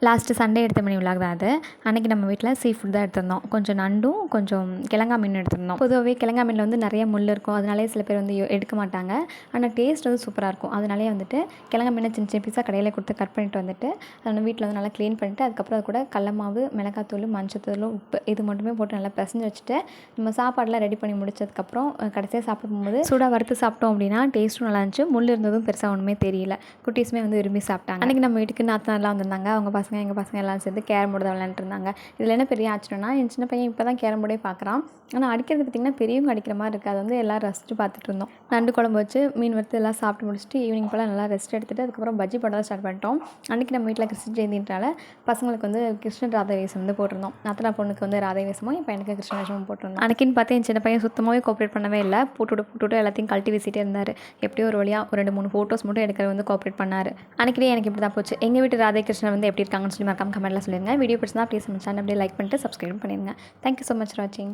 Last Sunday எடுத்த mini vlog தான் அது. அன்றைக்கி நம்ம வீட்டில் சீ ஃபுட் தான் எடுத்திருந்தோம். கொஞ்சம் நண்டும் கொஞ்சம் கிழங்கா மீன் எடுத்திருந்தோம். பொதுவாகவே கிழங்கா மீனில் வந்து நிறைய முள் இருக்கும், அதனாலே சில பேர் வந்து எடுக்க மாட்டாங்க. ஆனால் டேஸ்ட் வந்து சூப்பராக இருக்கும். அதனாலே வந்துட்டு கிழங்கா மீனை சின்ன சின்ன பீஸாக கடையில் கொடுத்து கட் பண்ணிட்டு வந்துட்டு அதை வீட்டில் வந்து நல்லா க்ளீன் பண்ணிவிட்டு அதுக்கப்புறம் அது கூட கடல மாவு, மிளகாத்தூள், மஞ்சத்தூள், உப்பு இது மட்டுமே போட்டு நல்லா பிசைஞ்சு வச்சுட்டு நம்ம சாப்பாடெலாம் ரெடி பண்ணி முடிச்சதுக்கப்புறம் கடைசியாக சாப்பிட போகும்போது சூடாக வறுத்து சாப்பிட்டோம் அப்படின்னா டேஸ்ட்டும் நல்லா இருந்துச்சு. முள் இருந்ததும் பெருசாக ஒன்றுமே தெரியல. குட்டீஸுமே வந்து விரும்பி சாப்பிட்டாங்க. அன்றைக்கி நம்ம வீட்டுக்கு நாத்தனார்லாம் வந்திருந்தாங்க. அவங்க பசங்க எங்கள் பசங்க எல்லாம் சேர்ந்து கேரம் போர்டு தான் விளையாண்டுருந்தாங்க. இதில் என்ன பெரிய ஆச்சரியம்னா என் சின்ன பையன் இப்போ தான் கேரம் போர்டே பார்க்குறான். ஆனால் அடிக்கிறது பார்த்திங்கன்னா பெரியவங்க அடிக்கிற மாதிரி இருக்குது. அது வந்து எல்லாம் ரசித்து பார்த்துட்டு இருந்தோம். நண்டு குழம்பு வச்சு மீன் வறுத்து எல்லாம் சாப்பிட்டு முடிச்சுட்டு ஈவினிங் போல் நல்லா ரெஸ்ட் எடுத்துகிட்டு அதுக்கப்புறம் பஜ்ஜி போட தான் ஸ்டார்ட் பண்ணிட்டோம். அன்றைக்கி நம்ம வீட்டில் கிருஷ்ண ஜெயந்தின்றனால பசங்களுக்கு வந்து கிருஷ்ணன் ராதை வேஷம் வந்து போட்டிருந்தோம். நாத்தனா பொண்ணுக்கு வந்து ராதை வேஷமும் என் பையனுக்கு கிருஷ்ண வேஷமும் போட்டிருந்தோம். அன்றைக்கின்னு பார்த்து என் சின்ன பையன் சுத்தமாகவே கோஆப்ரேட் பண்ணவே இல்லை. போட்டுவிட்டு எல்லாத்தையும் கழட்டி வீசிட்டே இருந்தார். எப்படியோ ஒரு வழியாக ஒரு 2-3 ஃபோட்டோஸ் மட்டும் எடுக்கிற வந்து கோஆப்ரேட் பண்ணார். அன்றைக்கி எனக்கு இப்படி தான் போச்சு. எங்கள் வீட்டு ராதை கிருஷ்ணன் வந்து எப்படி இருக்காங்கன்னு சொல்லி மறக்காம கமெண்ட்டில் சொல்லிடுங்க. வீடியோ பிடிச்சிருந்தா ப்ளீஸ் நம்ம சேனல் அப்படியே லைக் பண்ணிட்டு சப்ஸ்கிரைப் பண்ணிடுங்க. தேங்க்யூ ஸோ மச் ஃபார் வாட்சிங்.